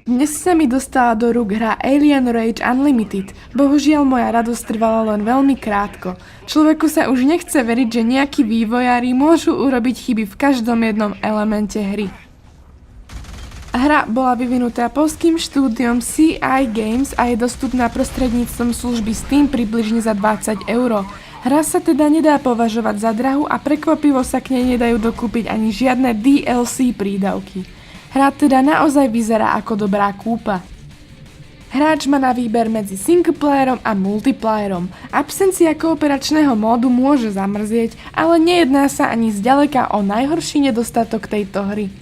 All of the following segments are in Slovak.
Dnes sa mi dostala do rúk hra Alien Rage Unlimited. Bohužiaľ moja radosť trvala len veľmi krátko. Človeku sa už nechce veriť, že nejakí vývojári môžu urobiť chyby v každom jednom elemente hry. Hra bola vyvinutá poľským štúdiom CI Games a je dostupná prostredníctvom služby Steam približne za 20 €. Hra sa teda nedá považovať za drahú a prekvapivo sa k nej nedajú dokúpiť ani žiadne DLC prídavky. Hra teda naozaj vyzerá ako dobrá kúpa. Hráč má na výber medzi singleplayerom a multiplayerom. Absencia kooperačného módu môže zamrzieť, ale nejedná sa ani zďaleka o najhorší nedostatok tejto hry.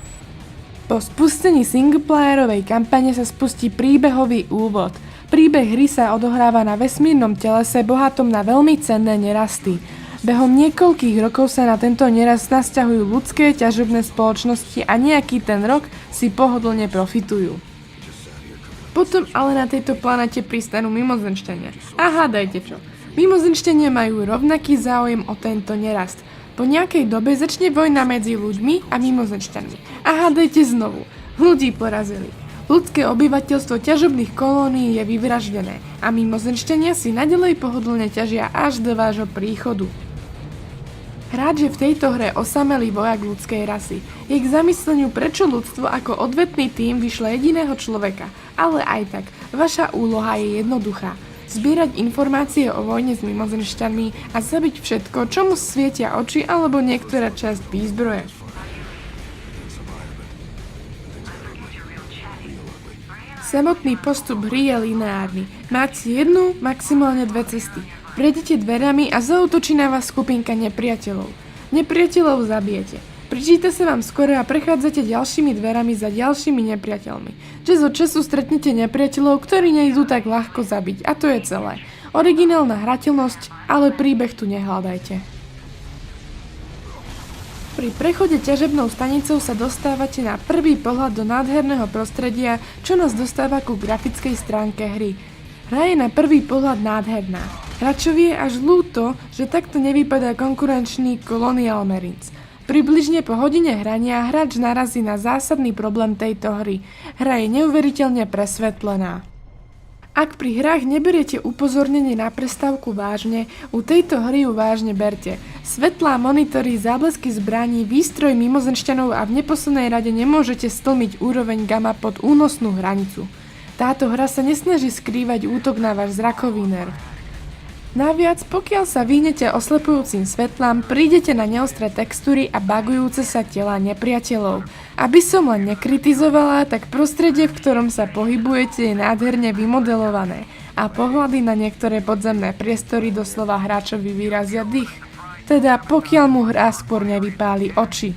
Po spustení singleplayerovej kampane sa spustí príbehový úvod. Príbeh hry sa odohráva na vesmírnom telese bohatom na veľmi cenné nerasty. Behom niekoľkých rokov sa na tento nerast nasťahujú ľudské ťažobné spoločnosti a nejaký ten rok si pohodlne profitujú. Potom ale na tejto planete pristanú mimozemšťania. A hádajte čo? Mimozemšťania majú rovnaký záujem o tento nerast. Po nejakej dobe začne vojna medzi ľuďmi a mimozemšťanmi. A hádajte znovu. Ľudí porazili. Ľudské obyvateľstvo ťažobných kolónií je vyvraždené a mimozemšťania si naďalej pohodlne ťažia až do vášho príchodu. Hráč je v tejto hre osamelý vojak ľudskej rasy. Je k zamysleniu, prečo ľudstvo ako odvetný tím vyšle jediného človeka. Ale aj tak, vaša úloha je jednoduchá. Zbierať informácie o vojne s mimozemšťanmi a zabiť všetko, čomu svietia oči alebo niektorá časť výzbroje. Samotný postup hry je lineárny. Máte jednu, maximálne dve cesty. Prejdete dverami a zaútočí na vás skupinka nepriateľov. Nepriateľov zabijete. Pričíta sa vám skoro a prechádzate ďalšími dverami za ďalšími nepriateľmi. Čas od času stretnete nepriateľov, ktorí nejdú tak ľahko zabiť a to je celé. Originálna hrateľnosť, ale príbeh tu nehľadajte. Pri prechode ťažebnou stanicou sa dostávate na prvý pohľad do nádherného prostredia, čo nás dostáva ku grafickej stránke hry. Hra je na prvý pohľad nádherná. Hráčovi je až ľúto, že takto nevypadá konkurenčný Colonial Marines. Približne po hodine hrania hráč narazí na zásadný problém tejto hry. Hra je neuveriteľne presvetlená. Ak pri hrách neberiete upozornenie na prestávku vážne, u tejto hry ju vážne berte. Svetlá, monitory, záblesky zbraní, výstroj mimozemšťanov a v neposlednej rade nemôžete stlmiť úroveň gamma pod únosnú hranicu. Táto hra sa nesnaží skrývať útok na váš zrakový nerv. Naviac, pokiaľ sa vyhnete oslepujúcim svetlám, prídete na neostré textúry a bugujúce sa tela nepriateľov. Aby som len nekritizovala, tak prostredie, v ktorom sa pohybujete, je nádherne vymodelované a pohľady na niektoré podzemné priestory doslova hráčovi vyrazia dých. Teda pokiaľ mu hra skôr nevypáli oči.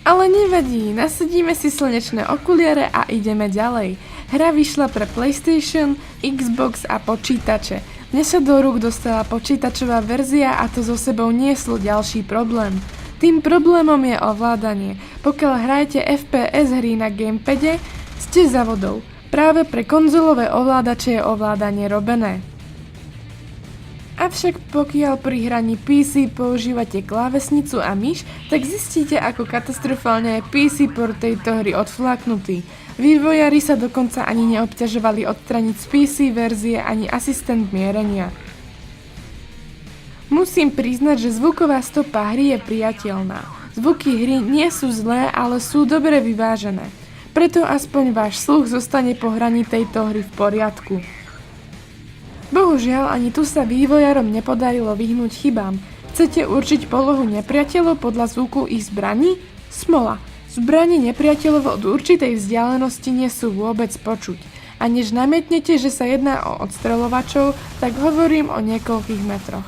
Ale nevadí, nasadíme si slnečné okuliare a ideme ďalej. Hra vyšla pre PlayStation, Xbox a počítače. Dnes sa do rúk dostala počítačová verzia a to so sebou nieslo ďalší problém. Tým problémom je ovládanie. Pokiaľ hrajete FPS hry na gamepade, ste za vodou. Práve pre konzolové ovládače je ovládanie robené. Avšak pokiaľ pri hraní PC používate klávesnicu a myš, tak zistíte, ako katastrofálne je PC port tejto hry odfláknutý. Vývojári sa dokonca ani neobťažovali odstraniť z PC verzie ani asistent mierenia. Musím priznať, že zvuková stopa hry je priateľná. Zvuky hry nie sú zlé, ale sú dobre vyvážené. Preto aspoň váš sluch zostane po hraní tejto hry v poriadku. Bohužiaľ, ani tu sa vývojárom nepodarilo vyhnúť chybám. Chcete určiť polohu nepriateľov podľa zvuku ich zbraní? Smola. Zbrane nepriateľov od určitej vzdialenosti nie sú vôbec počuť. A než namietnete, že sa jedná o odstreľovačov, tak hovorím o niekoľkých metroch.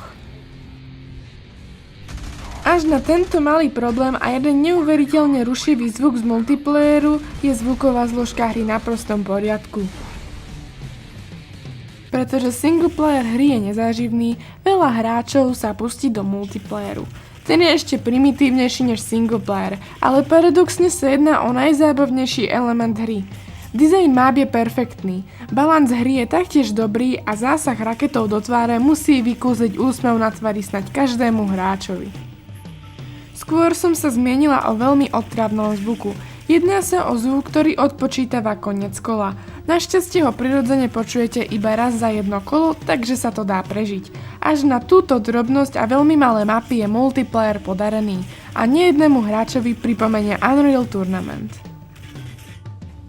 Až na tento malý problém a jeden neuveriteľne rušivý zvuk z multiplayeru je zvuková zložka hry na prostom poriadku. Pretože singleplayer hry je nezáživný, veľa hráčov sa pustí do multiplayeru. Ten je ešte primitívnejší než singleplayer, ale paradoxne sa jedná o najzábavnejší element hry. Dizajn map je perfektný, balans hry je taktiež dobrý a zásah raketou do tváre musí vykúzliť úsmev na tvári snáď každému hráčovi. Skôr som sa zmienila o veľmi otrávnom zvuku. Jedná sa o zvuk, ktorý odpočítava koniec kola. Našťastie ho prirodzene počujete iba raz za jedno kolo, takže sa to dá prežiť. Až na túto drobnosť a veľmi malé mapy je multiplayer podarený a nejednému hráčovi pripomenie Unreal Tournament.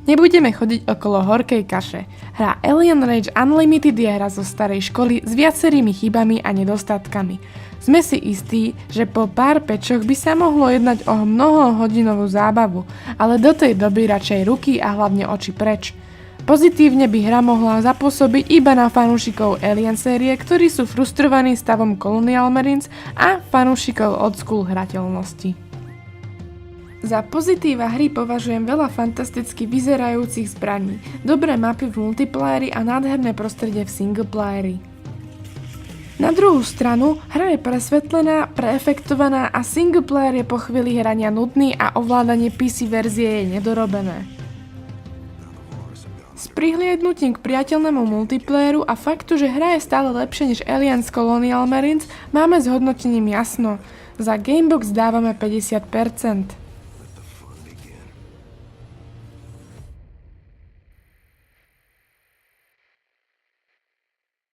Nebudeme chodiť okolo horkej kaše. Hra Alien Rage Unlimited je hra zo starej školy s viacerými chybami a nedostatkami. Sme si istí, že po pár pečoch by sa mohlo jednať o mnohohodinovú zábavu, ale do tej doby radšej ruky a hlavne oči preč. Pozitívne by hra mohla zapôsobiť iba na fanúšikov Alien série, ktorí sú frustrovaní stavom Colonial Marines a fanúšikov old school hrateľnosti. Za pozitíva hry považujem veľa fantasticky vyzerajúcich zbraní, dobré mapy v multiplayeri a nádherné prostredie v singleplayeri. Na druhú stranu, hra je presvetlená, preefektovaná a singleplayer je po chvíli hrania nudný a ovládanie PC verzie je nedorobené. S prihliadnutím k priateľnému multiplayeru a faktu, že hra je stále lepšie než Aliens Colonial Marines, máme s hodnotením jasno. Za Gamebox dávame 50%.